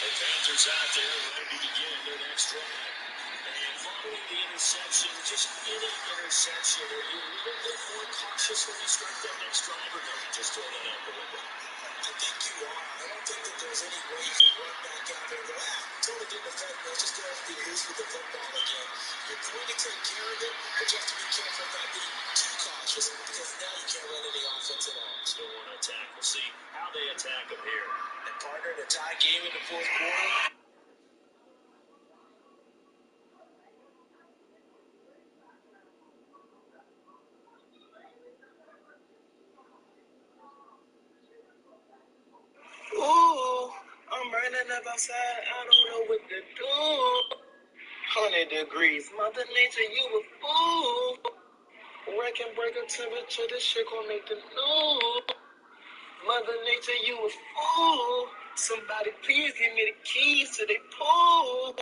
The Panthers out there ready to begin their next drive. And following the interception, just any interception, are you a little bit more cautious when you start that next drive, or no, you just throw that out the window? I think you are. I don't think that there's any way you can run back out there and go, totally didn't affect me. Let's just go ahead and be loose with the football again. You're going to take care of it, but you have to be careful not being too cautious because now you can't run any offense at all. Still want to attack. We'll see how they attack them here. And partner, in a tie game in the fourth quarter. Ooh, I'm running up outside. I don't know what to do. 100 degrees. Mother Nature, you a fool. Wreck and break a temperature. This shit gon' make the news. Mother Nature, you a fool. Somebody please give me the keys to the pool.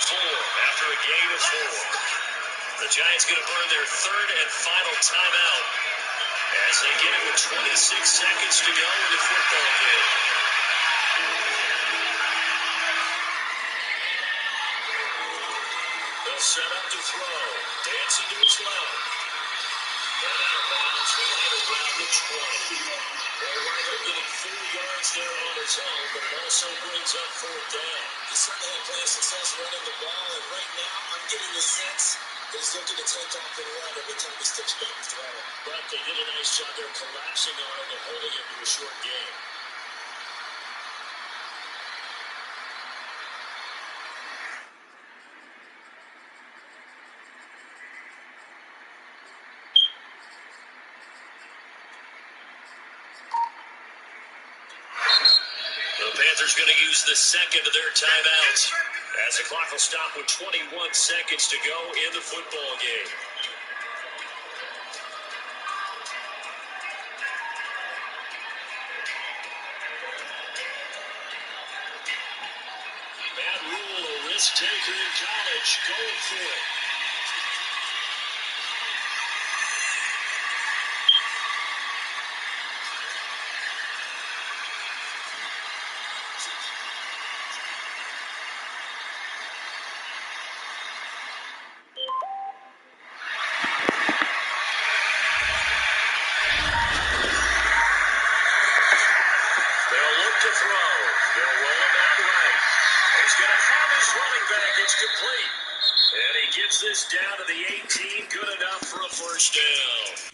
After a gain of 4. The Giants going to burn their third and final timeout as they get it with 26 seconds to go in the football game. They'll set up to throw. Dancing to his left. And out of bounds right around the 20. Well, Ryder getting 4 yards there on his own, but it also brings up 4th down. He certainly had plenty of success running the ball, and right now I'm getting the sense that he's looking to take off and run every time he steps back to throw. But they did a nice job there collapsing on him and holding him to a short game. The Panthers going to use the second of their timeouts as the clock will stop with 21 seconds to go in the football game. Matt Rule, a risk taker in college, going for it. Complete. And he gets this down to the 18. Good enough for a first down.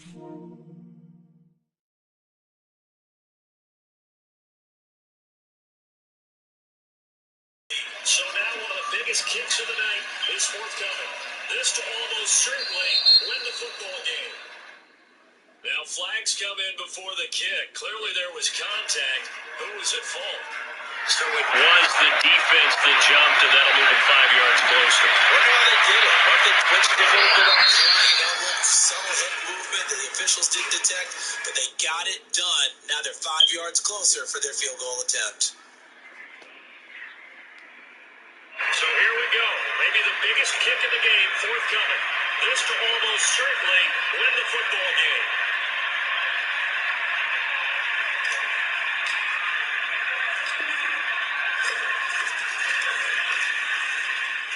So now one of the biggest kicks of the night is forthcoming. This to almost certainly win the football game. Now flags come in before the kick. Clearly there was contact. Who was at fault? So it was the defense that jumped, and that'll move them 5 yards closer. Well, they did it. But they twitched a little bit on the fly. You know, a little subtle head movement that the officials didn't detect, but they got it done. Now they're 5 yards closer for their field goal attempt. So here we go. Maybe the biggest kick of the game forthcoming. This to almost certainly win the football game.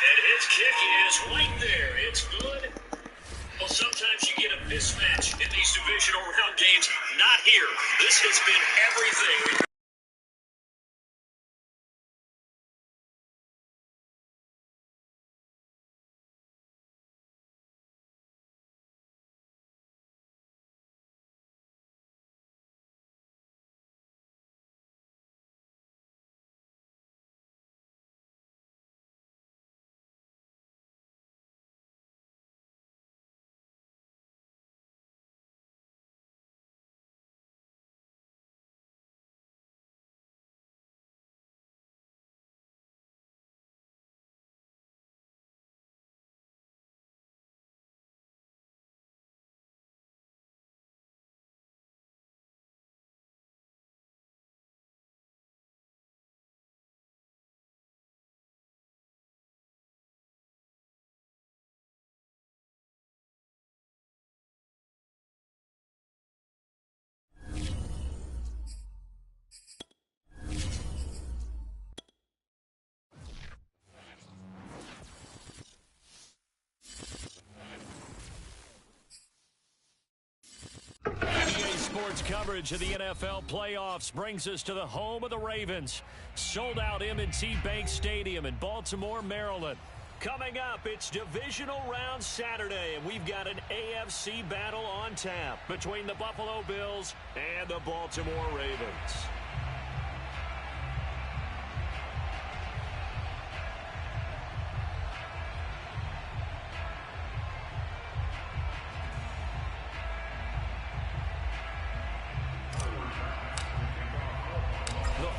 And his kick is right there. It's good. Well, sometimes you get a mismatch in these divisional round games. Not here. This has been everything. Sports coverage of the NFL playoffs brings us to the home of the Ravens. Sold out M&T Bank Stadium in Baltimore, Maryland. Coming up, it's divisional round Saturday, and we've got an AFC battle on tap between the Buffalo Bills and the Baltimore Ravens.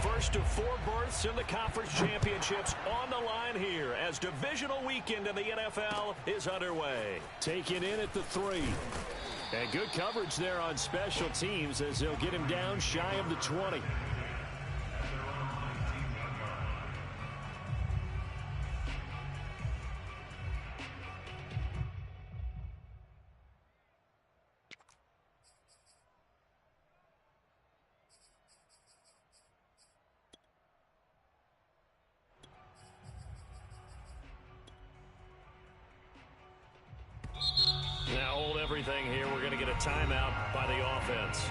First of 4 berths in the conference championships on the line here as divisional weekend in the NFL is underway. Taken in at the 3. And good coverage there on special teams as they'll get him down shy of the 20. Now hold everything here. We're going to get a timeout by the offense.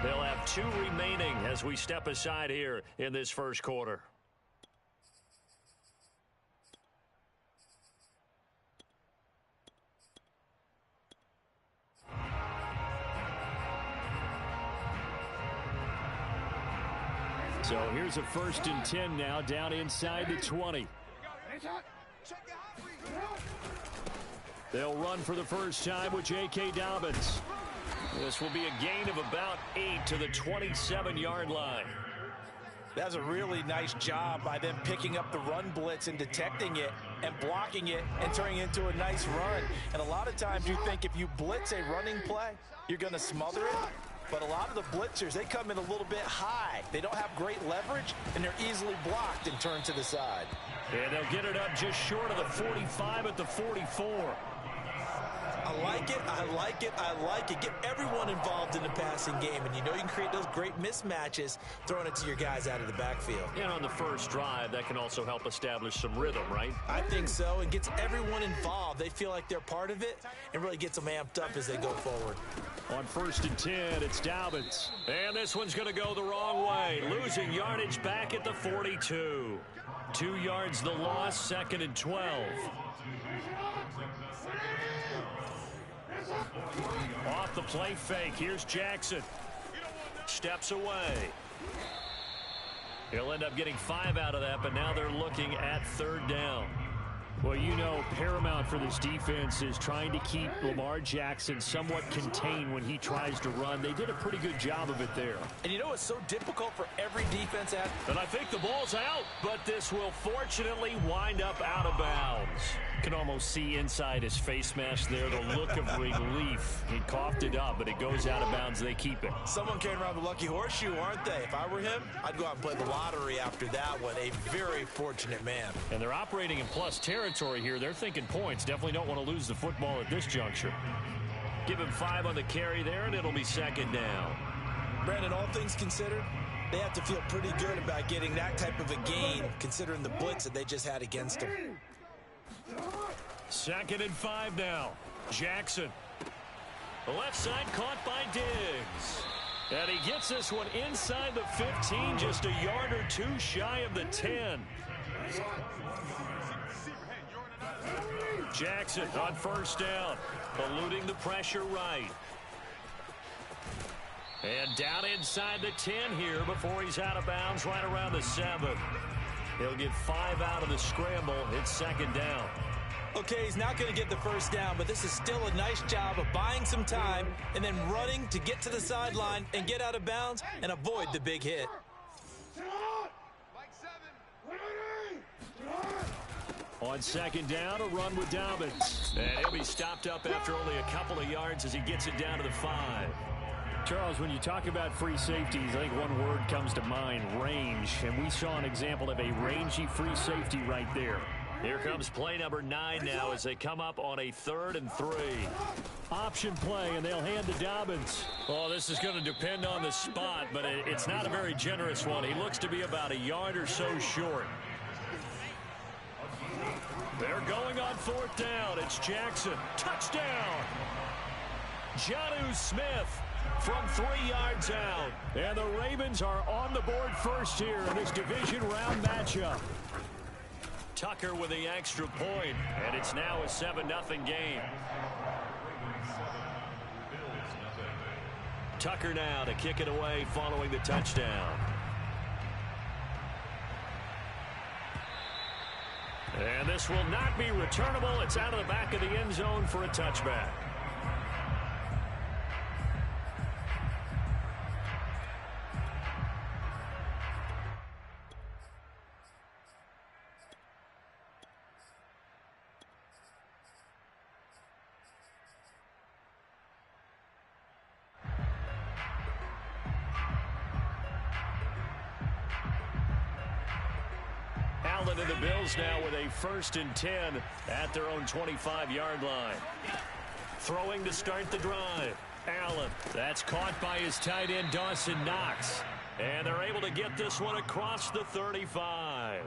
They'll have 2 remaining as we step aside here in this first quarter. So here's a 1st and 10 now down inside the 20. They'll run for the first time with J.K. Dobbins. This will be a gain of about 8 to the 27-yard line. That's a really nice job by them picking up the run blitz and detecting it and blocking it and turning it into a nice run. And a lot of times you think if you blitz a running play, you're going to smother it. But a lot of the blitzers, they come in a little bit high. They don't have great leverage, and they're easily blocked and turned to the side. And they'll get it up just short of the 45 at the 44. I like it, I like it, I like it. Get everyone involved in the passing game, and you know you can create those great mismatches throwing it to your guys out of the backfield. And on the first drive, that can also help establish some rhythm, right? I think so. It gets everyone involved. They feel like they're part of it and really gets them amped up as they go forward. On 1st and 10, it's Dobbins. And this one's going to go the wrong way. Losing yardage back at the 42. 2 yards the loss, 2nd and 12. Off the play fake, here's Jackson. Steps away. He'll end up getting 5 out of that, but now they're looking at 3rd down. Well, you know, paramount for this defense is trying to keep Lamar Jackson somewhat contained when he tries to run. They did a pretty good job of it there. And you know it's so difficult for every defense at. And I think the ball's out, but this will fortunately wind up out of bounds. Can almost see inside his face mask there the look of relief. He coughed it up, but it goes out of bounds. They keep it. Someone carrying around the lucky horseshoe, aren't they? If I were him, I'd go out and play the lottery after that one. A very fortunate man. And they're operating in plus territory here. They're thinking points. Definitely don't want to lose the football at this juncture. Give him 5 on the carry there, and it'll be 2nd down. Brandon, all things considered, they have to feel pretty good about getting that type of a gain, considering the blitz that they just had against them. 2nd and 5 now. Jackson. The left side caught by Diggs. And he gets this one inside the 15, just a yard or 2 shy of the 10. Jackson on 1st down, eluding the pressure right. And down inside the 10 here before he's out of bounds right around the 7. He'll get 5 out of the scramble. It's 2nd down. Okay, he's not going to get the 1st down, but this is still a nice job of buying some time and then running to get to the sideline and get out of bounds and avoid the big hit. On 2nd down, a run with Dobbins. And he'll be stopped up after only a couple of yards as he gets it down to the 5. Charles, when you talk about free safeties, I think one word comes to mind, range. And we saw an example of a rangy free safety right there. Here comes play number 9 now as they come up on a 3rd and 3. Option play, and they'll hand to Dobbins. Oh, this is going to depend on the spot, but it's not a very generous one. He looks to be about a yard or so short. They're going on 4th down. It's Jackson. Touchdown! Jonnu Smith from 3 yards out. And the Ravens are on the board first here in this division round matchup. Tucker with the extra point, and it's now a 7-0 game. Tucker now to kick it away following the touchdown. And this will not be returnable. It's out of the back of the end zone for a touchback. Allen and the Bills now with a 1st and 10 at their own 25-yard line. Throwing to start the drive. Allen. That's caught by his tight end, Dawson Knox. And they're able to get this one across the 35.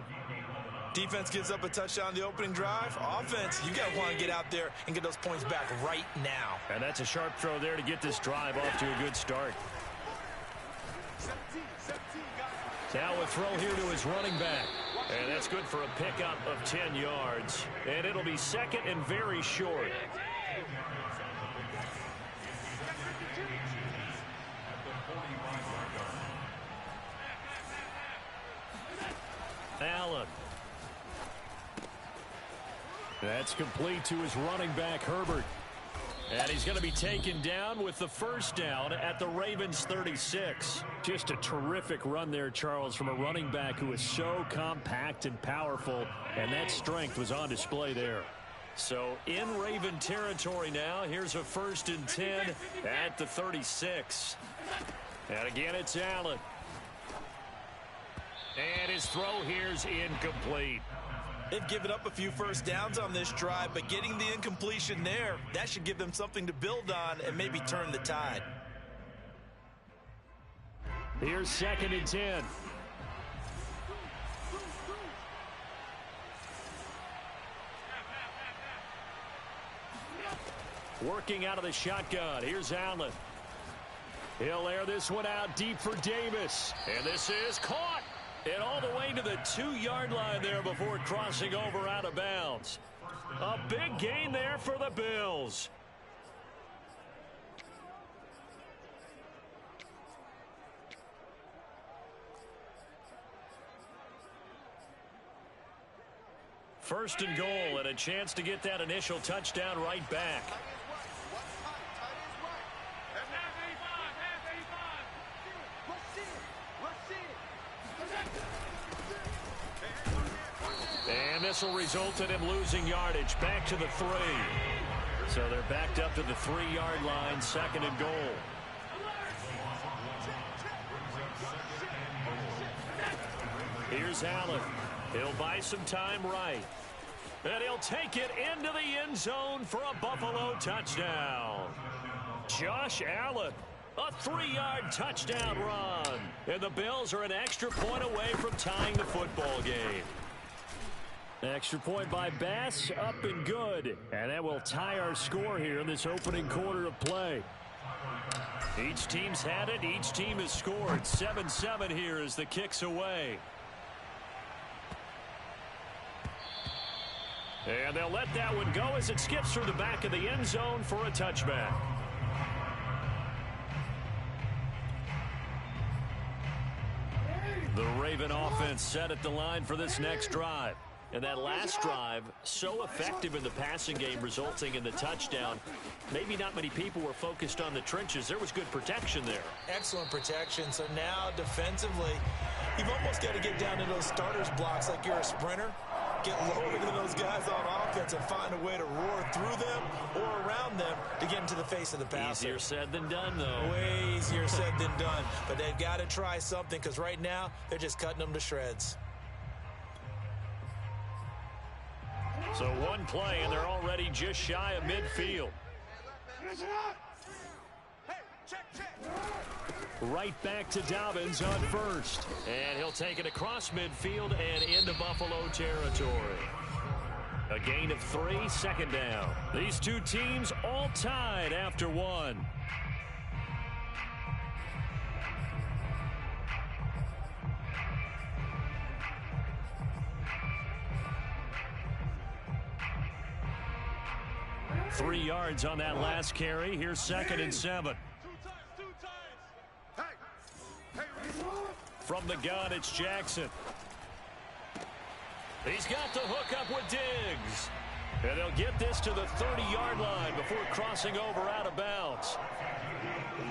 Defense gives up a touchdown on the opening drive. Offense, you got to want to get out there and get those points back right now. And that's a sharp throw there to get this drive off to a good start. Now a throw here to his running back. And that's good for a pickup of 10 yards. And it'll be 2nd and very short. Allen. That's complete to his running back, Herbert. And he's going to be taken down with the 1st down at the Ravens 36. Just a terrific run there, Charles, from a running back who is so compact and powerful, and that strength was on display there. So in Raven territory now, here's a 1st and 10 at the 36. And again, it's Allen. And his throw here's incomplete. They've given up a few 1st downs on this drive, but getting the incompletion there, that should give them something to build on and maybe turn the tide. Here's 2nd and 10. Working out of the shotgun. Here's Allen. He'll air this one out deep for Davis. And this is caught. And all the way to the 2-yard line there before crossing over out of bounds. A big gain there for the Bills. First and goal, and a chance to get that initial touchdown right back. And this will result in him losing yardage back to the 3. So they're backed up to the 3-yard line, second and goal. Here's Allen. He'll buy some time right. And he'll take it into the end zone for a Buffalo touchdown. Josh Allen, a 3-yard touchdown run. And the Bills are an extra point away from tying the football game. Extra point by Bass, up and good. And that will tie our score here in this opening quarter of play. Each team's had it. Each team has scored. 7-7 here as the kick's away. And they'll let that one go as it skips through the back of the end zone for a touchback. The Raven offense set at the line for this next drive. And that last drive, so effective in the passing game, resulting in the touchdown. Maybe not many people were focused on the trenches. There was good protection there. Excellent protection. So now defensively, you've almost got to get down to those starters blocks like you're a sprinter. Get lower than those guys on offense and find a way to roar through them or around them to get into the face of the passer. Easier said than done, though. Way easier said than done. But they've got to try something because right now they're just cutting them to shreds. So one play, and they're already just shy of midfield. Right back to Dobbins on first. And he'll take it across midfield and into Buffalo territory. A gain of 3, second down. These two teams all tied after one. Three yards on that last carry. Here's second and 7. From the gun, it's Jackson. He's got the hookup with Diggs. And they'll get this to the 30-yard line before crossing over out of bounds.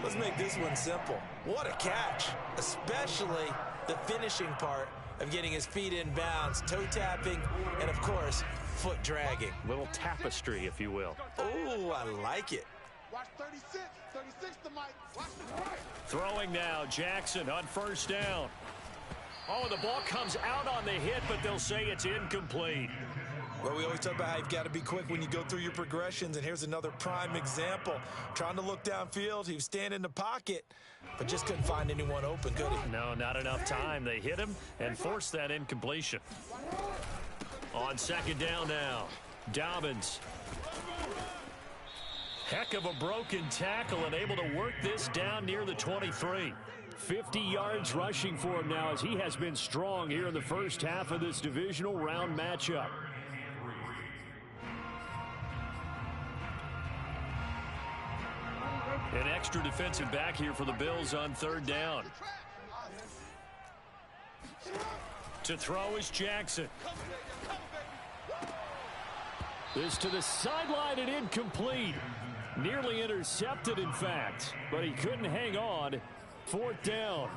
Let's make this one simple. What a catch, especially the finishing part of getting his feet in bounds, toe tapping, and of course, foot dragging. Little tapestry, if you will. Oh, I like it. Watch 36 to Mike. Watch the right. Throwing now, Jackson on first down. Oh, the ball comes out on the hit, but they'll say it's incomplete. Well, we always talk about how you've got to be quick when you go through your progressions, and here's another prime example. Trying to look downfield, he was standing in the pocket, but just couldn't find anyone open, could he? No, not enough time. They hit him and forced that incompletion. On second down now, Dobbins. Heck of a broken tackle and able to work this down near the 23. 50 yards rushing for him now as he has been strong here in the first half of this divisional round matchup. An extra defensive back here for the Bills on third down. To throw is Jackson. This to the sideline and incomplete. Nearly intercepted, in fact, but he couldn't hang on. Fourth down.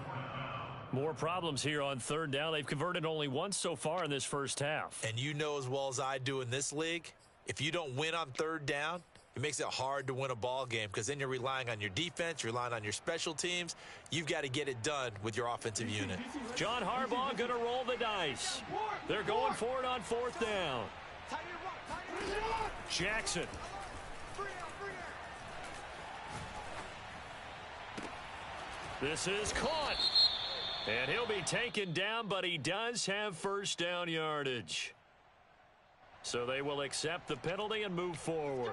More problems here on third down. They've converted only once so far in this first half. And you know as well as I do in this league, if you don't win on third down, it makes it hard to win a ball game because then you're relying on your defense, you're relying on your special teams. You've got to get it done with your offensive unit. John Harbaugh going to roll the dice. They're going for it on fourth down. Jackson. This is caught. And he'll be taken down, but he does have first down yardage. So they will accept the penalty and move forward.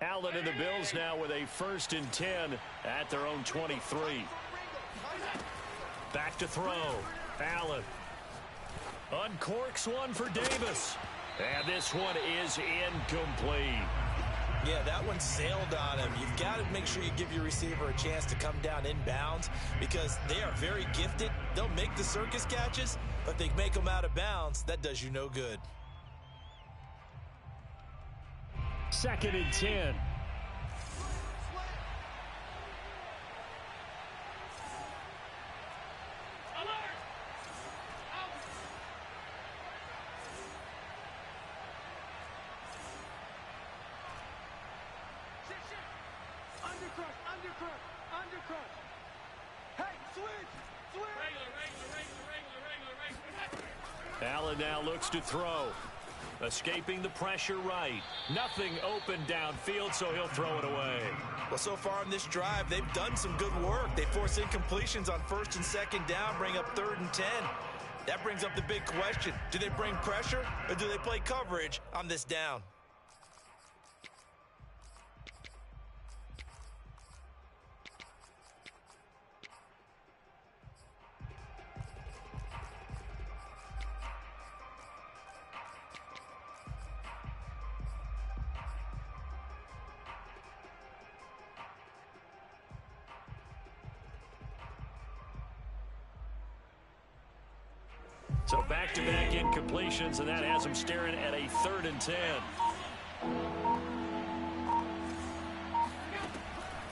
Allen and the Bills now with a 1st and 10 at their own 23. Back to throw. Allen. Uncorks one for Davis. And this one is incomplete. Yeah, that one sailed on him. You've got to make sure you give your receiver a chance to come down inbounds because they are very gifted. They'll make the circus catches, but they make them out of bounds. That does you no good. 2nd and 10. Allen now looks to throw. Escaping the pressure right. Nothing open downfield, so he'll throw it away. Well, so far on this drive, they've done some good work. They force incompletions on 1st and 2nd down, bring up 3rd and 10. That brings up the big question. Do they bring pressure or do they play coverage on this down? So back-to-back incompletions, and that has him staring at a 3rd and 10.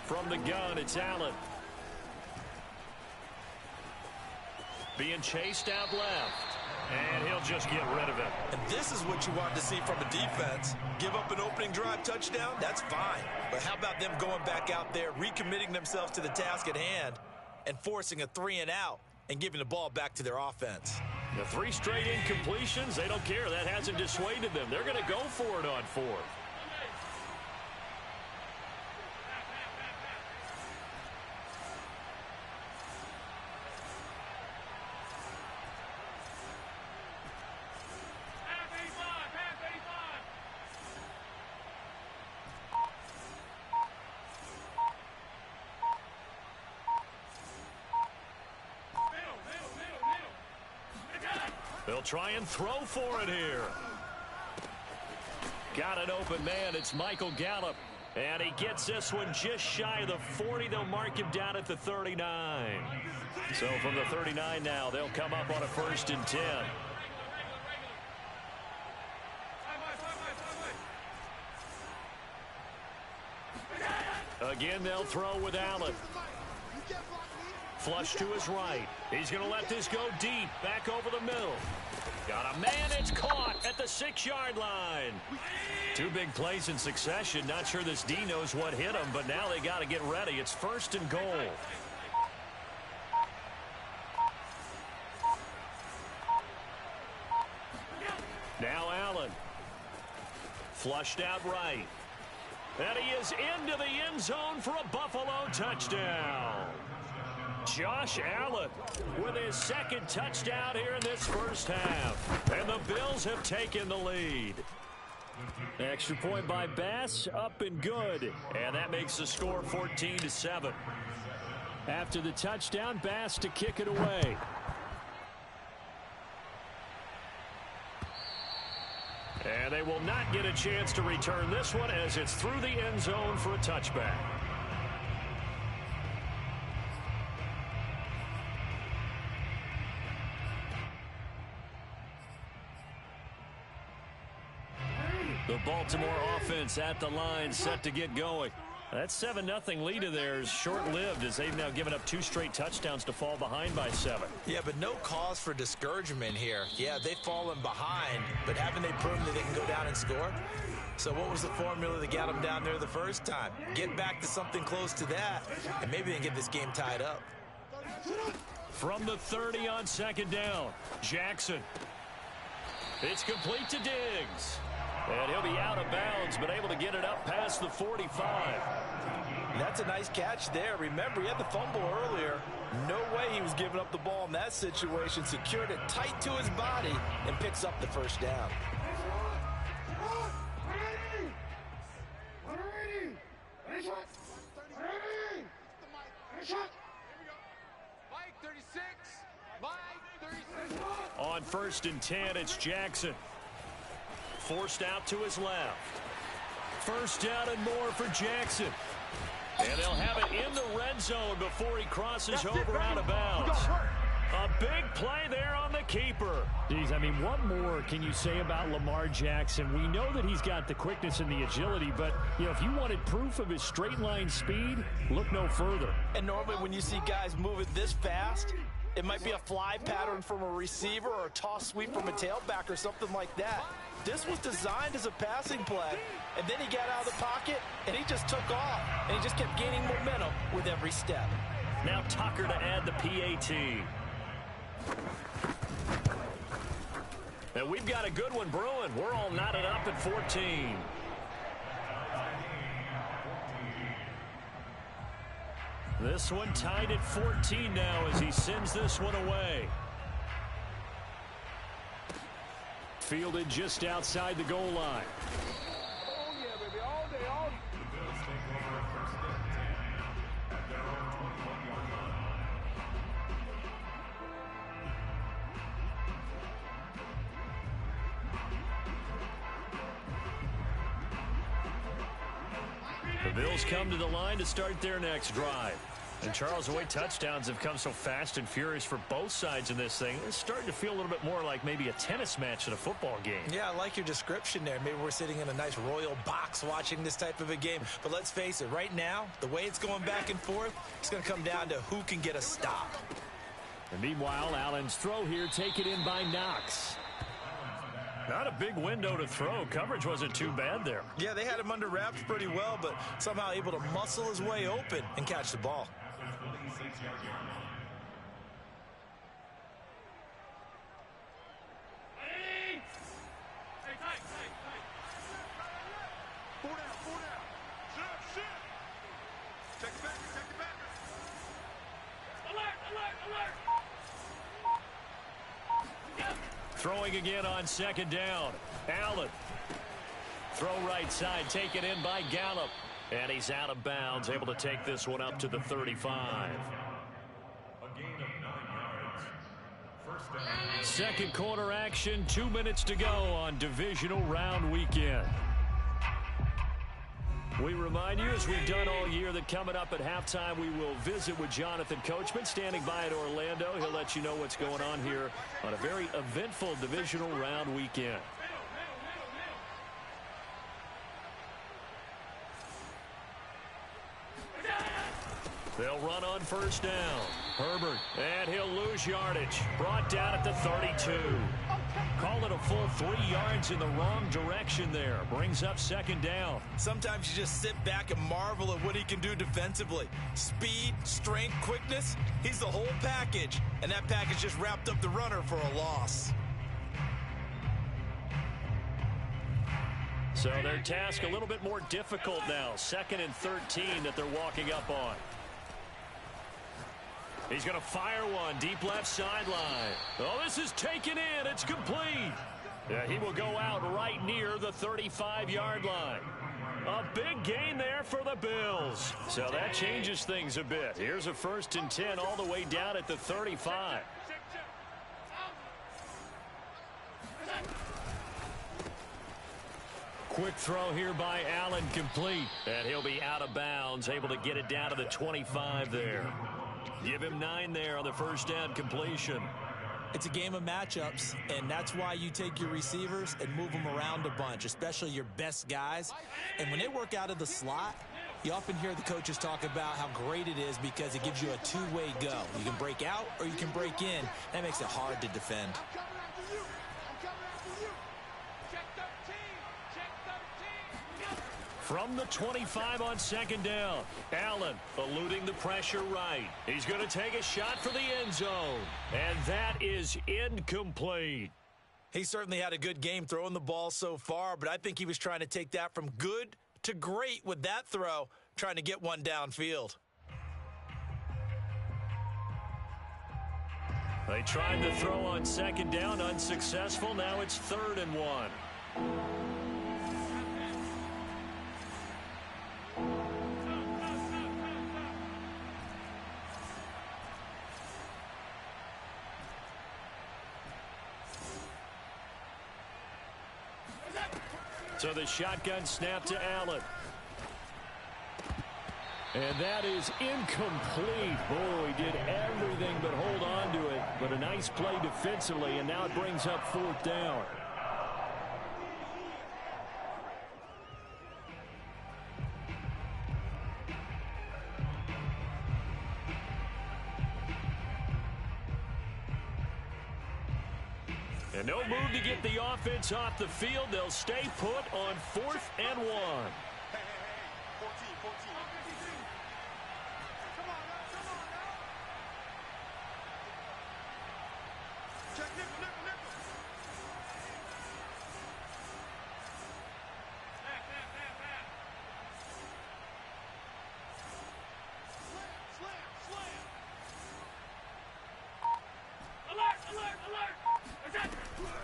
From the gun, it's Allen. Being chased out left. And he'll just get rid of it. And this is what you want to see from a defense. Give up an opening drive touchdown, that's fine. But how about them going back out there, recommitting themselves to the task at hand, and forcing a 3-and-out and giving the ball back to their offense? The 3 straight incompletions, they don't care. That hasn't dissuaded them. They're going to go for it on 4th. They'll try and throw for it here. Got an open man. It's Michael Gallup. And he gets this one just shy of the 40. They'll mark him down at the 39. So from the 39 now, they'll come up on a 1st and 10. Again, they'll throw with Allen. Flush to his right. He's going to let this go deep. Back over the middle. Got a man. It's caught at the 6-yard line. 2 big plays in succession. Not sure this D knows what hit him, but now they got to get ready. It's 1st and goal. Now Allen. Flushed out right. And he is into the end zone for a Buffalo touchdown. Josh Allen with his 2nd touchdown here in this first half. And the Bills have taken the lead. Extra point by Bass, up and good. And that makes the score 14-7. After the touchdown, Bass to kick it away. And they will not get a chance to return this one as it's through the end zone for a touchback. The Baltimore offense at the line, set to get going. That 7-0 lead of theirs short-lived as they've now given up 2 straight touchdowns to fall behind by 7. Yeah, but no cause for discouragement here. Yeah, they've fallen behind, but haven't they proven that they can go down and score? So what was the formula that got them down there the first time? Get back to something close to that, and maybe they can get this game tied up. From the 30 on 2nd down, Jackson. It's complete to Diggs. And he'll be out of bounds, but able to get it up past the 45. That's a nice catch there. Remember, he had the fumble earlier. No way he was giving up the ball in that situation. Secured it tight to his body and picks up the 1st down. On 1st and 10, it's Jackson. Forced out to his left. First down and more for Jackson. And they'll have it in the red zone before he crosses over out of bounds. A big play there on the keeper. Geez, I mean, what more can you say about Lamar Jackson? We know that he's got the quickness and the agility, but, you know, if you wanted proof of his straight line speed, look no further. And normally when you see guys moving this fast, it might be a fly pattern from a receiver or a toss sweep from a tailback or something like that. This was designed as a passing play, and then he got out of the pocket, and he just took off, and he just kept gaining momentum with every step. Now Tucker to add the PAT. And we've got a good one brewing. We're all knotted up at 14. This one tied at 14 now as he sends this one away. Fielded just outside the goal line. Oh, yeah, baby. All day, all day. The Bills come to the line to start their next drive. And Charles, the way touchdowns have come so fast and furious for both sides in this thing, it's starting to feel a little bit more like maybe a tennis match at a football game. Yeah, I like your description there. Maybe we're sitting in a nice royal box watching this type of a game. But let's face it, right now, the way it's going back and forth, it's going to come down to who can get a stop. And meanwhile, Allen's throw here taken in by Knox. Not a big window to throw. Coverage wasn't too bad there. Yeah, they had him under wraps pretty well, but somehow able to muscle his way open and catch the ball. Four down, four down. Shit. Check it back, check it back. Alert. Throwing again on second down. Allen. Throw right side, taken in by Gallup. And he's out of bounds, able to take this one up to the 35. Second quarter action, 2 minutes to go on divisional round weekend. We remind you, as we've done all year, that coming up at halftime, we will visit with Jonathan Coachman, standing by at Orlando. He'll let you know what's going on here on a very eventful divisional round weekend. They'll run on first down. Herbert, and he'll lose yardage. Brought down at the 32. Call it a full 3 yards in the wrong direction there. Brings up second down. Sometimes you just sit back and marvel at what he can do defensively. Speed, strength, quickness, he's the whole package. And that package just wrapped up the runner for a loss. So their task a little bit more difficult now. 2nd and 13 that they're walking up on. He's going to fire one deep left sideline. Oh, this is taken in. It's complete. Yeah, he will go out right near the 35-yard line. A big gain there for the Bills. So that changes things a bit. Here's a 1st and 10 all the way down at the 35. Quick throw here by Allen, complete. And he'll be out of bounds, able to get it down to the 25 there. Give him 9 there on the first down completion. It's a game of matchups, and that's why you take your receivers and move them around a bunch, especially your best guys. And when they work out of the slot, you often hear the coaches talk about how great it is because it gives you a two-way go. You can break out or you can break in. That makes it hard to defend. I'm coming after you. I'm coming after you. Check 13. Check 13. From the 25 on second down, Allen eluding the pressure right. He's going to take a shot for the end zone. And that is incomplete. He certainly had a good game throwing the ball so far, but I think he was trying to take that from good to great with that throw, trying to get one downfield. They tried the throw on second down, unsuccessful. Now it's 3rd and 1. So the shotgun snap to Allen. And that is incomplete. Oh, he did everything but hold on to it. But a nice play defensively, and now it brings up 4th down. And no move to get the offense off the field. They'll stay put on 4th and 1.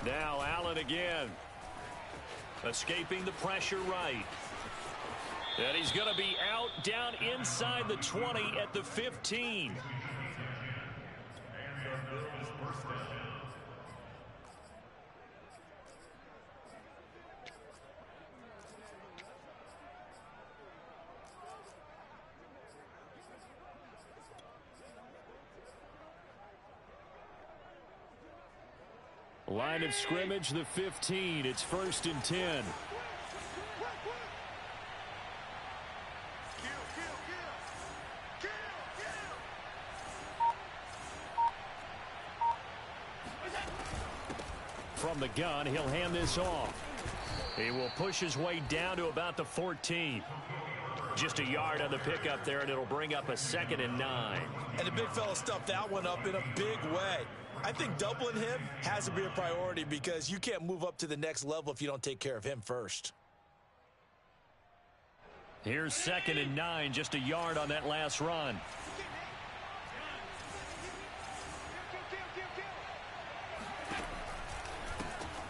Now Allen again. Escaping the pressure right. And he's going to be out down inside the 20 at the 15. Line of scrimmage, the 15. It's 1st and 10. From the gun, he'll hand this off. He will push his way down to about the 14. Just a yard on the pickup there, and it'll bring up a 2nd and 9. And the big fella stuffed that one up in a big way. I think doubling him has to be a priority because you can't move up to the next level if you don't take care of him first. Here's 2nd and 9, just a yard on that last run.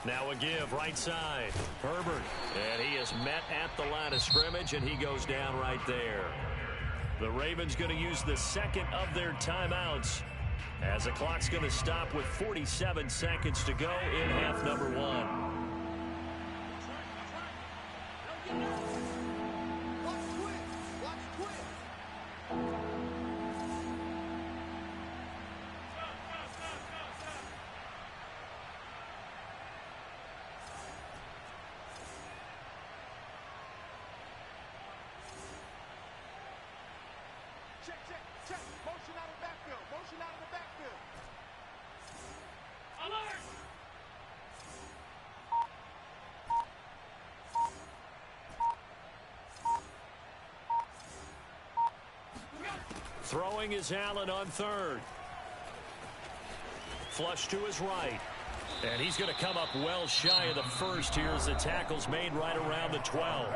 Now a give, right side. Herbert. And he is met at the line of scrimmage, and he goes down right there. The Ravens going to use the 2nd of their timeouts, as the clock's going to stop with 47 seconds to go in half number 1. Check. Motion out of the backfield. Motion out of the backfield. Alert! Throwing is Allen on 3rd. Flush to his right. And he's going to come up well shy of the 1st here as the tackle's made right around the 12.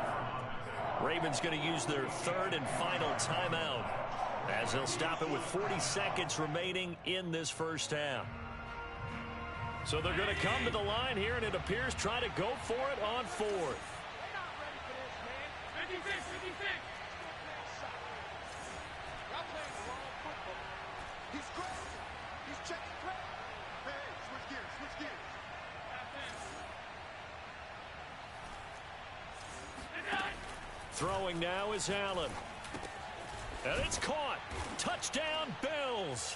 Ravens going to use their 3rd and final timeout, as they'll stop it with 40 seconds remaining in this first half. So they're going to come to the line here, and it appears try to go for it on 4th. They're not ready for this, man. 56. Y'all playing the wrong football. He's crazy. He's checking crazy. Hey, switch gears. Throwing now is Allen. And it's caught. Touchdown, Bills.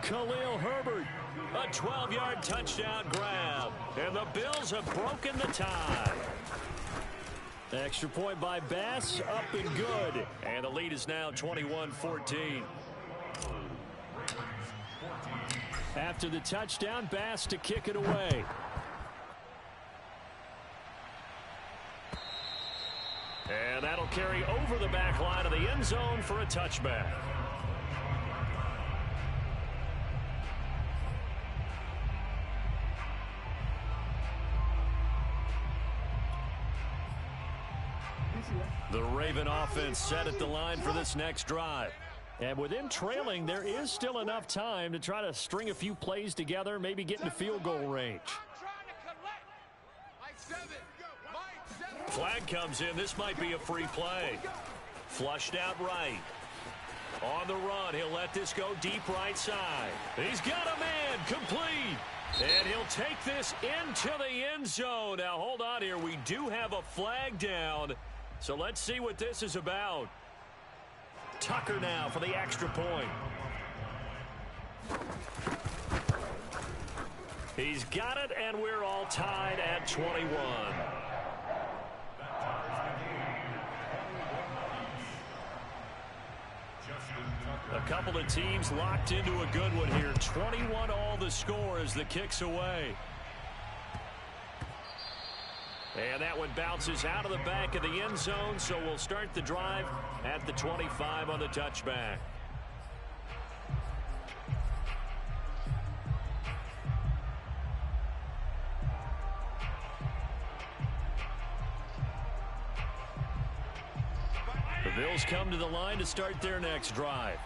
Khalil Herbert, a 12-yard touchdown grab. And the Bills have broken the tie. Extra point by Bass, up and good. And the lead is now 21-14. After the touchdown, Bass to kick it away. And that'll carry over the back line of the end zone for a touchback. The Raven offense set at the line for this next drive. And with them trailing, there is still enough time to try to string a few plays together, maybe get into field goal range. Flag comes in. This might be a free play. Flushed out right. On the run, he'll let this go deep right side. He's got a man, complete. And he'll take this into the end zone. Now, hold on here. We do have a flag down. So let's see what this is about. Tucker now for the extra point. He's got it, and we're all tied at 21. A couple of teams locked into a good one here. 21 all the score as the kick's away. And that one bounces out of the back of the end zone, so we'll start the drive at the 25 on the touchback. The Bills come to the line to start their next drive.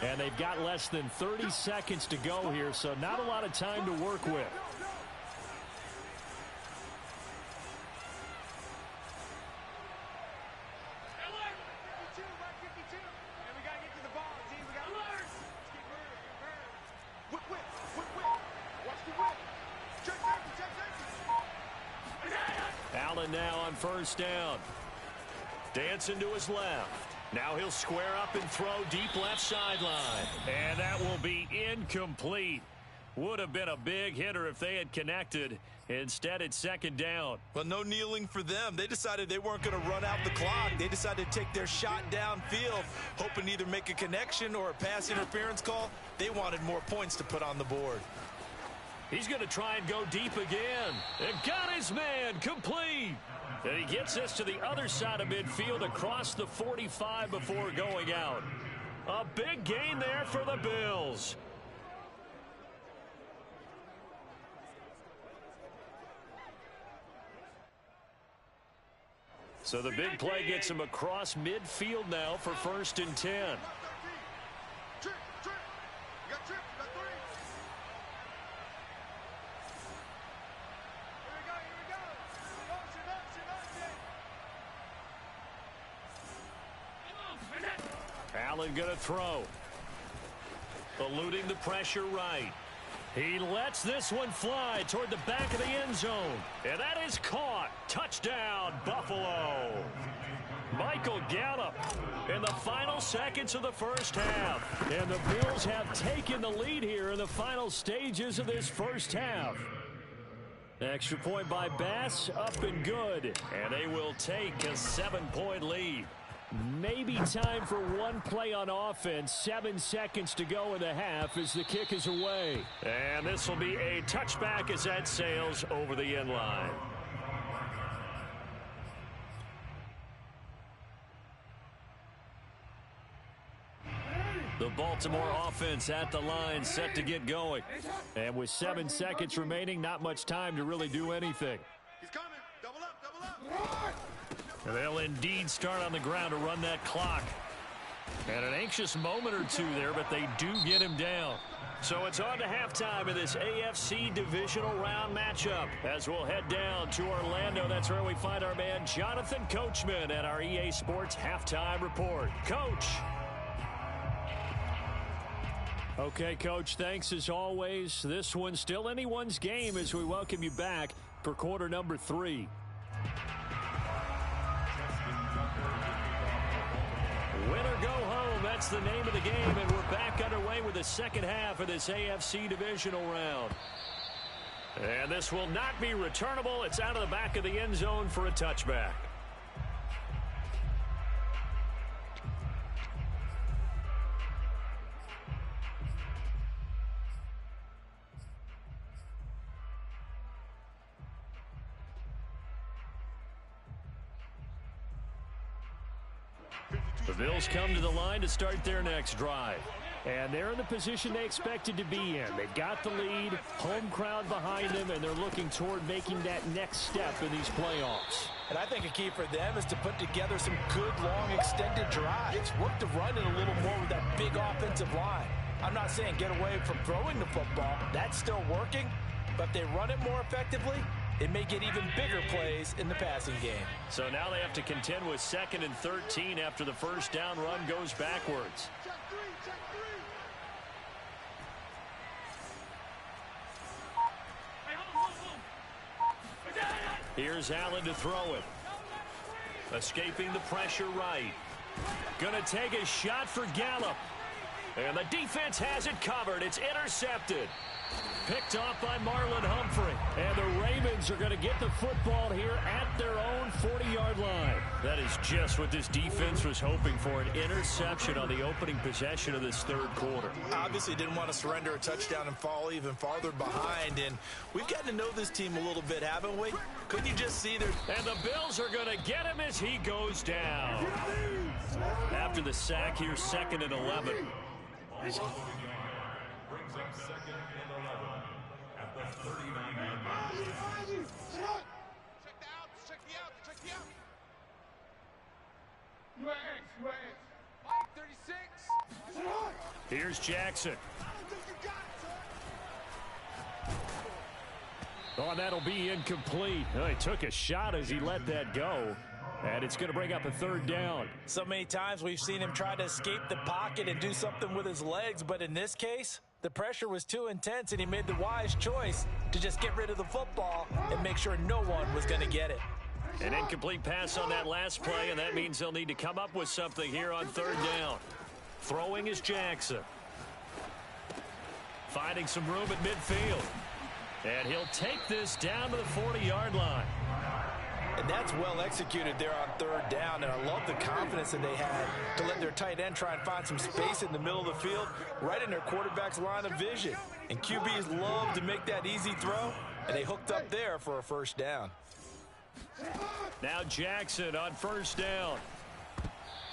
And they've got less than 30 seconds to go here, so not a lot of time to work with. Allen now on first down. Dancing to his left. Now he'll square up and throw deep left sideline. And that will be incomplete. Would have been a big hitter if they had connected. Instead, it's second down. Well, no kneeling for them. They decided they weren't going to run out the clock. They decided to take their shot downfield, hoping to either make a connection or a pass interference call. They wanted more points to put on the board. He's going to try and go deep again. And got his man, complete. And he gets this to the other side of midfield across the 45 before going out. A big gain there for the Bills. So the big play gets him across midfield now for 1st and 10. Allen going to throw. Eluding the pressure right. He lets this one fly toward the back of the end zone. And that is caught. Touchdown, Buffalo. Michael Gallup in the final seconds of the first half. And the Bills have taken the lead here in the final stages of this first half. Extra point by Bass, up and good. And they will take a 7-point lead. Maybe time for one play on offense. 7 seconds to go in the half as the kick is away. And this will be a touchback as that sails over the end line. The Baltimore offense at the line, set to get going. And with 7 seconds remaining, not much time to really do anything. He's coming. Double up, double up. And they'll indeed start on the ground to run that clock. And an anxious moment or two there, but they do get him down. So it's on to halftime in this AFC divisional round matchup. As we'll head down to Orlando, that's where we find our man Jonathan Coachman at our EA Sports Halftime Report. Coach. Okay, Coach, thanks as always. This one's still anyone's game as we welcome you back for quarter number 3. Win or go home, that's the name of the game, and we're back underway with the second half of this AFC divisional round. And this will not be returnable. It's out of the back of the end zone for a touchback. The Bills come to the line to start their next drive. And they're in the position they expected to be in. They've got the lead, home crowd behind them, and they're looking toward making that next step in these playoffs. And I think a key for them is to put together some good, long, extended drives. Work to run it a little more with that big offensive line. I'm not saying get away from throwing the football. That's still working. But if they run it more effectively, it may get even bigger plays in the passing game. So now they have to contend with 2nd and 13 after the first down run goes backwards. Here's Allen to throw it. Escaping the pressure right. Gonna take a shot for Gallup. And the defense has it covered. It's intercepted. Picked off by Marlon Humphrey. And the Ravens are going to get the football here at their own 40-yard line. That is just what this defense was hoping for, an interception on the opening possession of this third quarter. Obviously didn't want to surrender a touchdown and fall even farther behind. And we've gotten to know this team a little bit, haven't we? Couldn't you just see their... And the Bills are going to get him as he goes down. After the sack, here's 2nd and 11. Brings up 2nd and 11 at the 39-yard line. Check the outs, check the outs, check the outs. Mike 36. Here's Jackson. Oh, that'll be incomplete. Oh, he took a shot as he let that go. And it's going to bring up a 3rd down. So many times we've seen him try to escape the pocket and do something with his legs, but in this case, the pressure was too intense and he made the wise choice to just get rid of the football and make sure no one was going to get it. An incomplete pass on that last play, and that means they'll need to come up with something here on 3rd down. Throwing is Jackson. Finding some room at midfield. And he'll take this down to the 40-yard line. And that's well executed there on 3rd down, and I love the confidence that they had to let their tight end try and find some space in the middle of the field, right in their quarterback's line of vision. And QBs love to make that easy throw, and they hooked up there for a 1st down. Now Jackson on 1st down.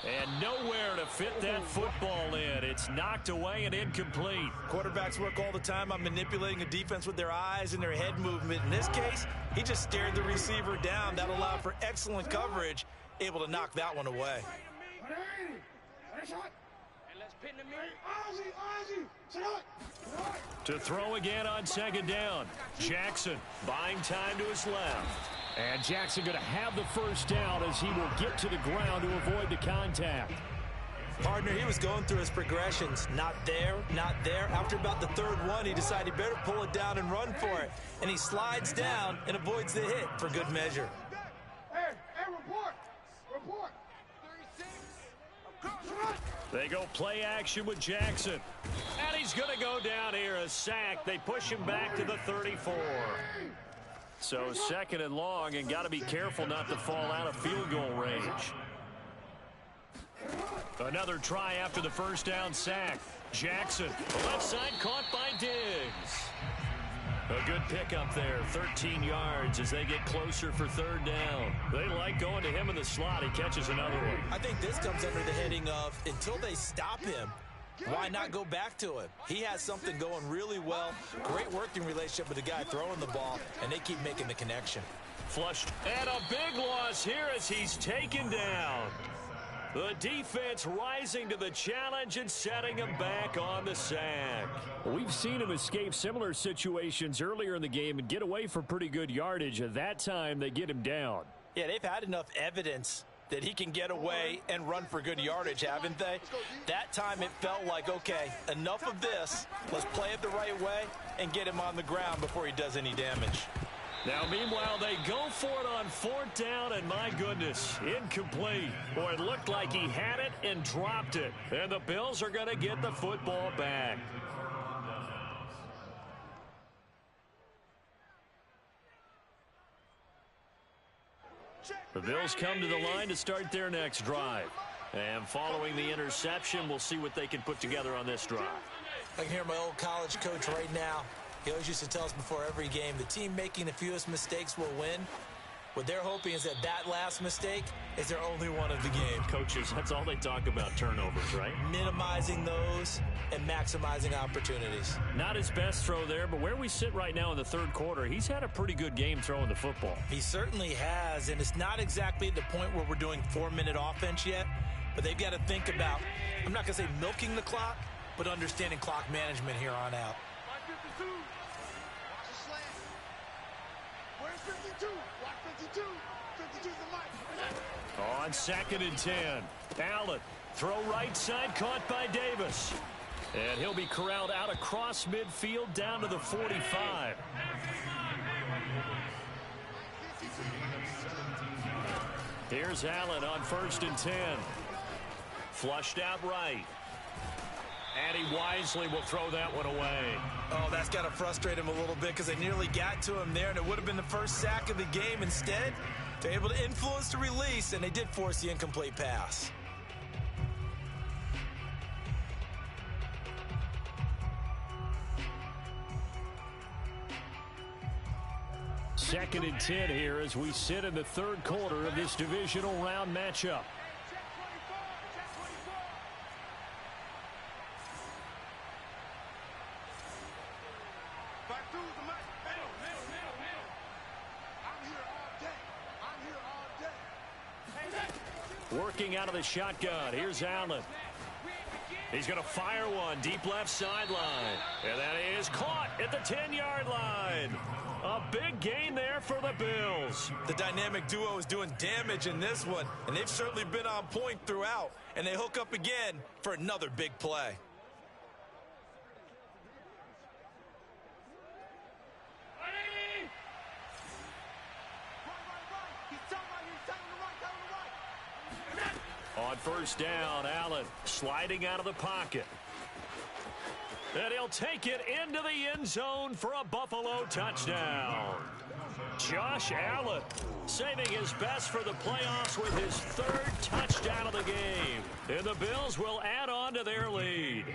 And nowhere to fit that football in. It's knocked away and incomplete. Quarterbacks work all the time on manipulating a defense with their eyes and their head movement. In this case, he just stared the receiver down. That allowed for excellent coverage, able to knock that one away. To throw again on 2nd down. Jackson buying time to his left. And Jackson going to have the 1st down as he will get to the ground to avoid the contact. Partner, he was going through his progressions. Not there, not there. After about the 3rd one, he decided he better pull it down and run for it. And he slides down and avoids the hit for good measure. Hey, report. 36. They go play action with Jackson. And he's going to go down here, a sack. They push him back to the 34. So 2nd and long, and got to be careful not to fall out of field goal range. Another try after the 1st down sack. Jackson, left side caught by Diggs. A good pickup there, 13 yards as they get closer for 3rd down. They like going to him in the slot. He catches another one. I think this comes under the heading of until they stop him, why not go back to him? He has something going really well. Great working relationship with the guy throwing the ball, and they keep making the connection. Flushed. And a big loss here as he's taken down. The defense rising to the challenge and setting him back on the sack. We've seen him escape similar situations earlier in the game and get away for pretty good yardage. At that time, they get him down. Yeah, they've had enough evidence that he can get away and run for good yardage, haven't they? That time it felt like, okay, enough of this. Let's play it the right way and get him on the ground before he does any damage. Now, meanwhile, they go for it on 4th down, and my goodness, incomplete. Boy, it looked like he had it and dropped it. And the Bills are going to get the football back. The Bills come to the line to start their next drive. And following the interception, we'll see what they can put together on this drive. I can hear my old college coach right now. He always used to tell us before every game, the team making the fewest mistakes will win. What they're hoping is that that last mistake is their only one of the game. Coaches, that's all they talk about, turnovers, right? Minimizing those and maximizing opportunities. Not his best throw there, but where we sit right now in the 3rd quarter, he's had a pretty good game throwing the football. He certainly has, and it's not exactly at the point where we're doing 4-minute offense yet, but they've got to think about, I'm not going to say milking the clock, but understanding clock management here on out. 52. Watch the slant. Where's 52? Watch 52. 52's the mic. On 2nd and 10, Allen Throw right side, caught by Davis. And he'll be corralled out across midfield down to the 45. Here's Allen on 1st and 10. Flushed out right. And he wisely will throw that one away. Oh, that's got to frustrate him a little bit because they nearly got to him there, and it would have been the first sack of the game. Instead, they're able to influence the release, and they did force the incomplete pass. Second and 10 here as we sit in the third quarter of this divisional round matchup. Working out of the shotgun. Here's Allen. He's going to fire one deep left sideline. And that is caught at the 10-yard line. A big gain there for the Bills. The dynamic duo is doing damage in this one, and they've certainly been on point throughout. And they hook up again for another big play. On first down, Allen sliding out of the pocket. And he'll take it into the end zone for a Buffalo touchdown. Josh Allen saving his best for the playoffs with his 3rd touchdown of the game. And the Bills will add on to their lead.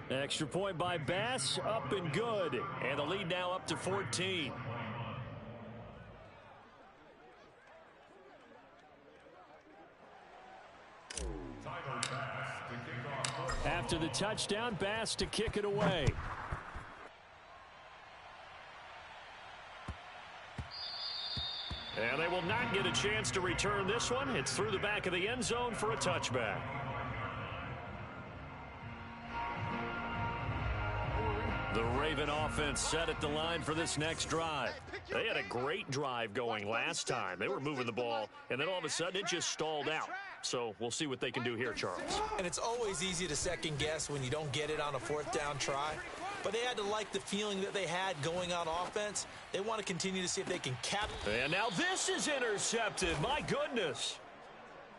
Extra point by Bass, up and good. And the lead now up to 14. After the touchdown, Bass to kick it away. And they will not get a chance to return this one. It's through the back of the end zone for a touchback. The Raven offense set at the line for this next drive. They had a great drive going last time. They were moving the ball, and then all of a sudden it just stalled out. So we'll see what they can do here, Charles. And it's always easy to second guess when you don't get it on a 4th down try. But they had to like the feeling that they had going on offense. They want to continue to see if they can cap. And now this is intercepted. My goodness.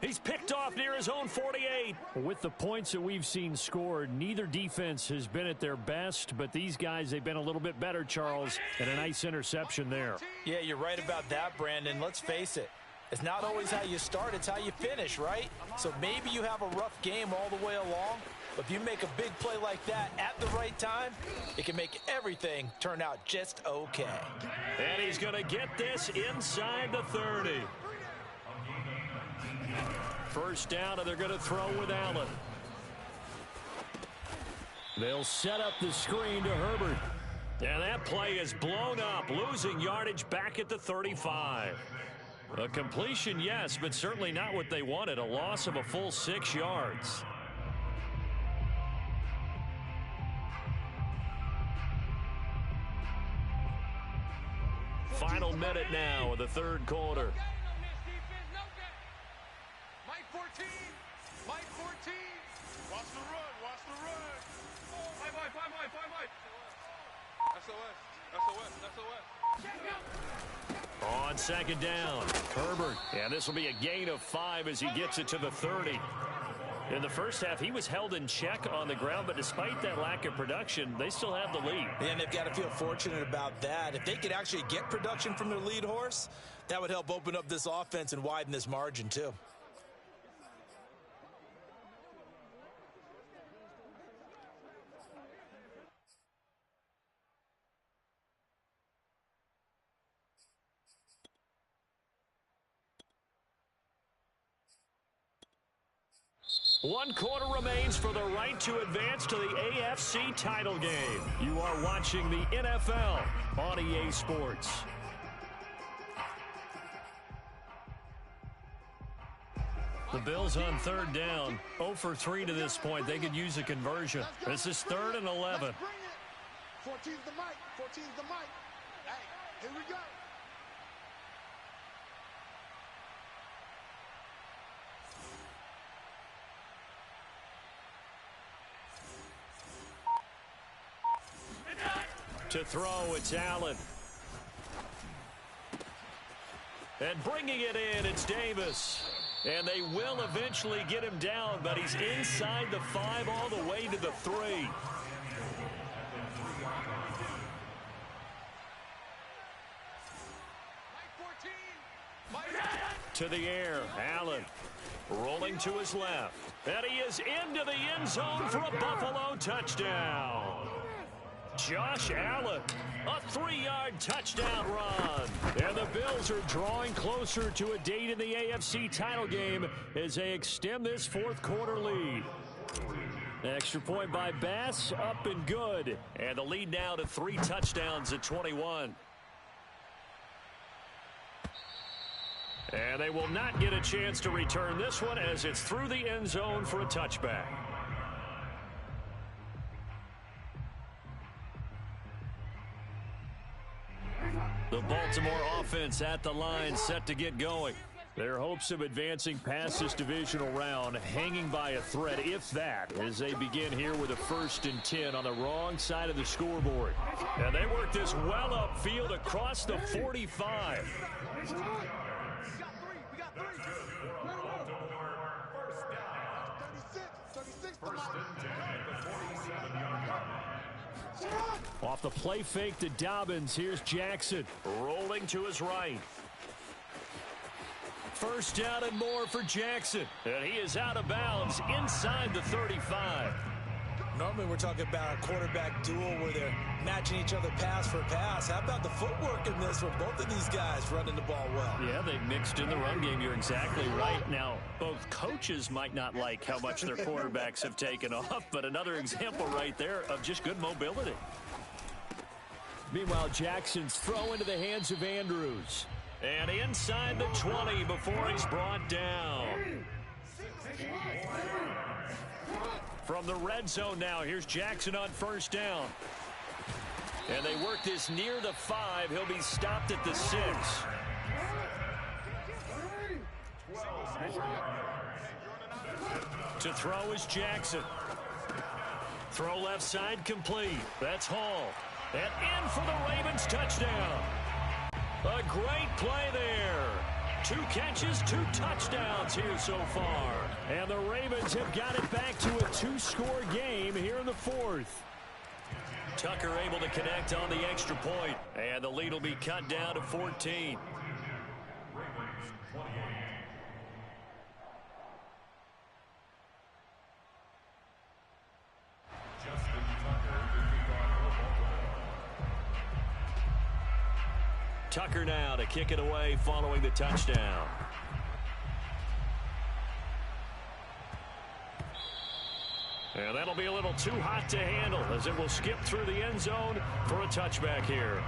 He's picked off near his own 48. With the points that we've seen scored, neither defense has been at their best, but these guys, they've been a little bit better, Charles, and a nice interception there. Yeah, you're right about that, Brandon. Let's face it. It's not always how you start, it's how you finish, right? So maybe you have a rough game all the way along, but if you make a big play like that at the right time, it can make everything turn out just okay. And he's going to get this inside the 30. First down, and they're going to throw with Allen. They'll set up the screen to Herbert. And that play is blown up, losing yardage back at the 35. A completion, yes, but certainly not what they wanted. A loss of a full 6 yards. Final minute now of the third quarter. Mike 14. Mike 14. Watch the run. Watch the run. Five. SOS. On second down, Herbert. And this will be a gain of 5 as he gets it to the 30. In the first half, he was held in check on the ground, but despite that lack of production, they still have the lead. And they've got to feel fortunate about that. If they could actually get production from their lead horse, that would help open up this offense and widen this margin too. One quarter remains for the right to advance to the AFC title game. You are watching the NFL on EA Sports. The Bills on third down, 0 for 3 to this point. They could use a conversion. This is 3rd and 11. 14's the mic. 14's the mic. Hey, here we go. To throw, it's Allen. And bringing it in, it's Davis. And they will eventually get him down, but he's inside the 5 all the way to the 3. To the air, Allen rolling to his left. And he is into the end zone for a Buffalo touchdown. Josh Allen, a 3-yard touchdown run. And the Bills are drawing closer to a date in the AFC title game as they extend this 4th quarter lead. Extra point by Bass, up and good. And the lead now to 3 touchdowns at 21. And they will not get a chance to return this one as it's through the end zone for a touchback. The Baltimore offense at the line, set to get going. Their hopes of advancing past this divisional round hanging by a thread, if that, as they begin here with a 1st and 10 on the wrong side of the scoreboard. And they work this well upfield across the 45. Off the play fake to Dobbins, here's Jackson rolling to his right. 1st down and more for Jackson, and he is out of bounds inside the 35. Normally we're talking about a quarterback duel where they're matching each other pass for pass. How about the footwork in this for both of these guys running the ball well? Yeah, they've mixed in the run game. You're exactly right. Now, both coaches might not like how much their quarterbacks have taken off, but another example right there of just good mobility. Meanwhile, Jackson's throw into the hands of Andrews. And inside the 20 before he's brought down. From the red zone now, here's Jackson on 1st down. And they work this near the 5. He'll be stopped at the 6. To throw is Jackson. Throw left side complete. That's Hall. And in for the Ravens touchdown. A great play there. 2 catches, 2 touchdowns here so far. And the Ravens have got it back to a 2-score game here in the 4th. Tucker able to connect on the extra point. And the lead will be cut down to 14. Tucker now to kick it away following the touchdown. And that'll be a little too hot to handle as it will skip through the end zone for a touchback here.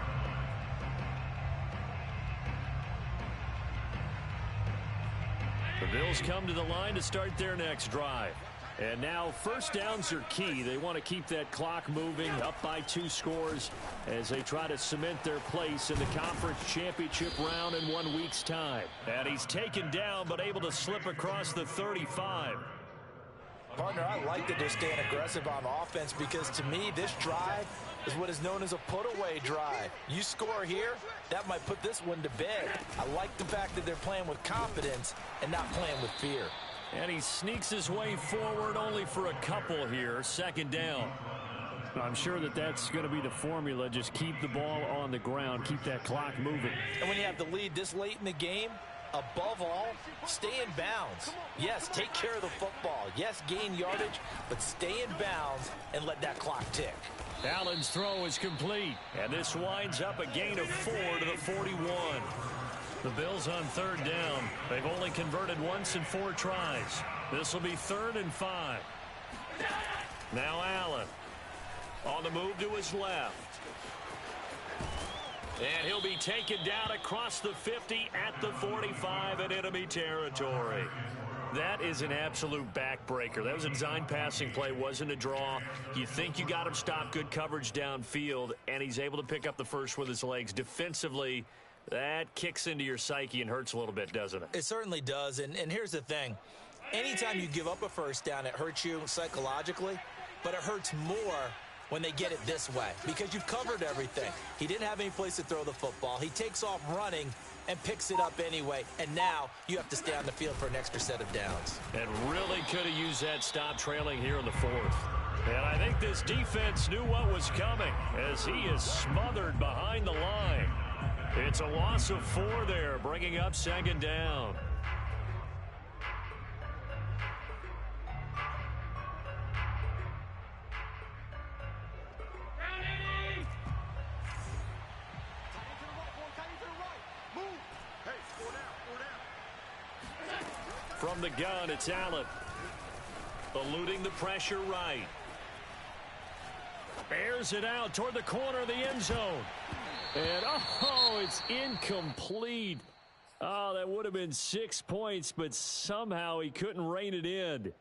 The Bills come to the line to start their next drive. And now 1st downs are key. They want to keep that clock moving up by 2 scores as they try to cement their place in the conference championship round in 1 week's time. And he's taken down but able to slip across the 35. Partner, I like that they're staying aggressive on offense because to me this drive is what is known as a put-away drive. You score here, that might put this one to bed. I like the fact that they're playing with confidence and not playing with fear. And he sneaks his way forward only for a couple here. 2nd down. I'm sure that that's going to be the formula. Just keep the ball on the ground. Keep that clock moving. And when you have the lead this late in the game, above all, stay in bounds. Yes, take care of the football. Yes, gain yardage, but stay in bounds and let that clock tick. Allen's throw is complete. And this winds up a gain of 4 to the 41. The Bills on 3rd down. They've only converted once in 4 tries. This will be 3rd and 5. Now Allen on the move to his left. And he'll be taken down across the 50 at the 45 in enemy territory. That is an absolute backbreaker. That was a design passing play, wasn't a draw. You think you got him stopped, good coverage downfield, and he's able to pick up the first with his legs. Defensively, that kicks into your psyche and hurts a little bit, doesn't it? It certainly does, and here's the thing. Anytime you give up a 1st down, it hurts you psychologically, but it hurts more when they get it this way because you've covered everything. He didn't have any place to throw the football. He takes off running and picks it up anyway, and now you have to stay on the field for an extra set of downs. And really could have used that stop trailing here in the fourth. And I think this defense knew what was coming as he is smothered behind the line. It's a loss of 4 there, bringing up second down. From the gun, it's Allen. Eluding the pressure right. Airs it out toward the corner of the end zone. And, oh, it's incomplete. Oh, that would have been 6 points, but somehow he couldn't rein it in.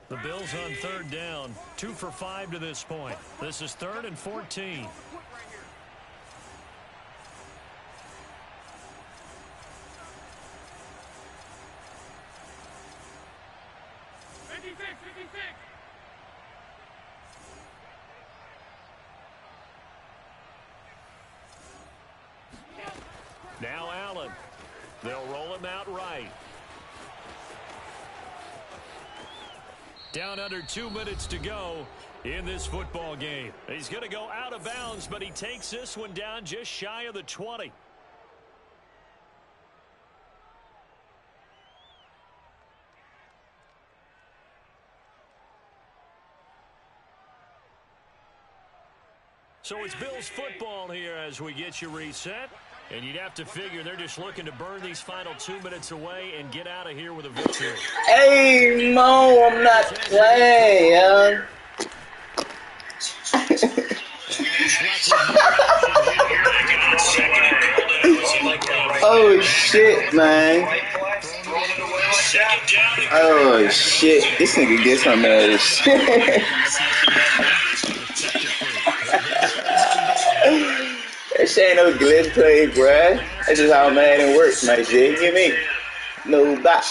The Bills on third down, 2 for 5 to this point. This is 3rd and 14. Now Allen. They'll roll him out right. Down under 2 minutes to go in this football game. He's going to go out of bounds, but he takes this one down just shy of the 20. So it's Bills football here as we get you reset. And you'd have to figure they're just looking to burn these final 2 minutes away and get out of here with a victory. Hey, Mo, I'm not playing, young. Oh, shit, man. Oh, shit. This nigga gets some ass. That shit ain't no glitch play, bruh. That's just how Madden works, my G. Give me no back.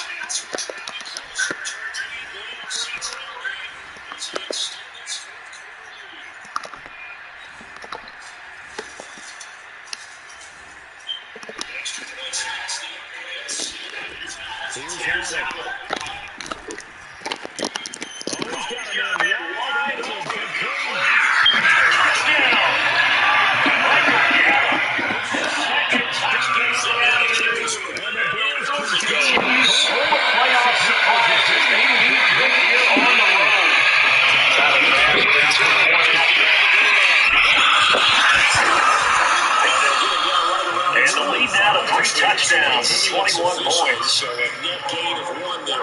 Touchdowns, 21 points. So a net gain of 1 there.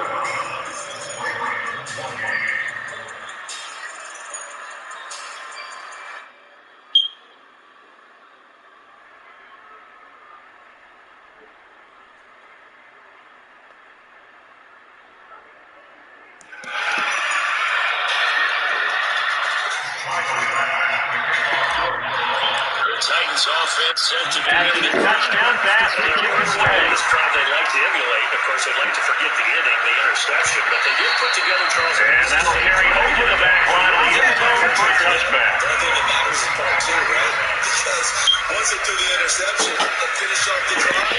Titans offense set to be a touchdown pass to kick it away. This drive they'd like to emulate. Of course, they'd like to forget the inning, the interception, but they did put together Charles. And that'll carry over the back line of the end zone for a touchback. I think it matters in part two, right? Because once they do the interception, they finish off the drive.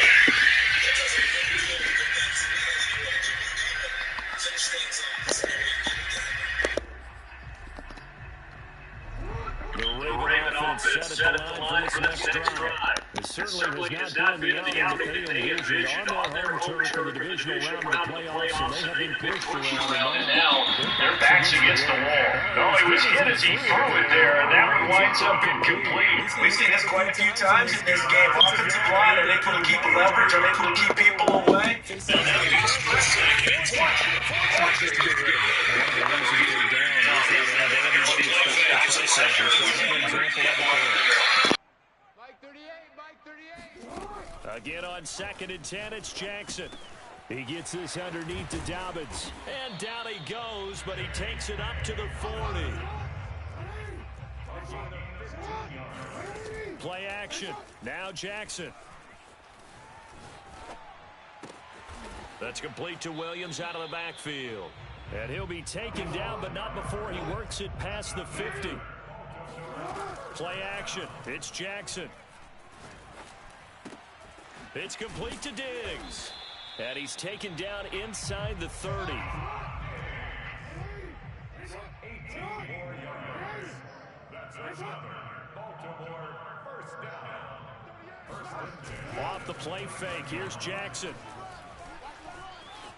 Set at the line for this next drive. It certainly has not been the outing that they envisioned on their home turf for the divisional round of the playoffs, and they have been pushed around. And now their backs against the wall. No, it was hit as he threw it there, and that one winds up incomplete. We've seen this quite a few times in this game. Offensive line, are they able to keep leverage? Are they able to keep people away? Again on 2nd and 10, it's Jackson. He gets this underneath to Dobbins. And down he goes, but he takes it up to the 40. Play action. Now Jackson. That's complete to Williams out of the backfield. And he'll be taken down, but not before he works it past the 50. Play action. It's Jackson. It's complete to Diggs. And he's taken down inside the 30. 18 more yards. That's another Baltimore first down. First and 10. Off the play fake. Here's Jackson.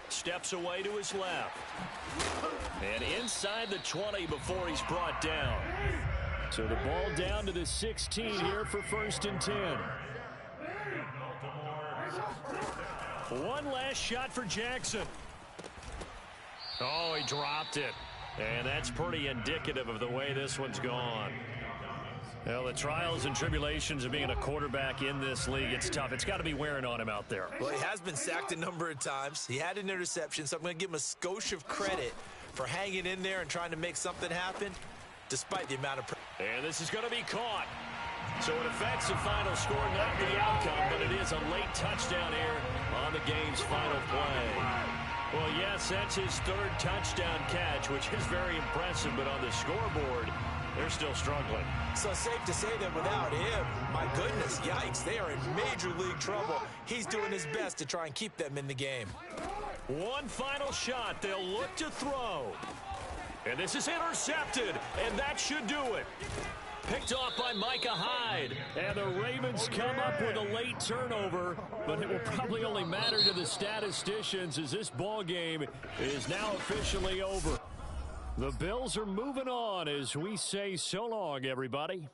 Steps away to his left. And inside the 20 before he's brought down. So the ball down to the 16 here for 1st and 10. One last shot for Jackson. Oh, he dropped it. And that's pretty indicative of the way this one's gone. Well, the trials and tribulations of being a quarterback in this league, it's tough. It's got to be wearing on him out there. Well, he has been sacked a number of times. He had an interception, so I'm going to give him a skosh of credit for hanging in there and trying to make something happen despite the amount of pressure. And this is going to be caught. So it affects the final score, not the outcome, but it is a late touchdown here on the game's final play. Well, yes, that's his 3rd touchdown catch, which is very impressive, but on the scoreboard, they're still struggling. So safe to say that without him, my goodness, yikes, they are in major league trouble. He's doing his best to try and keep them in the game. One final shot. They'll look to throw. And this is intercepted, and that should do it. Picked off by Micah Hyde. And the Ravens come up with a late turnover, but it will probably only matter to the statisticians as this ball game is now officially over. The Bills are moving on as we say so long, everybody.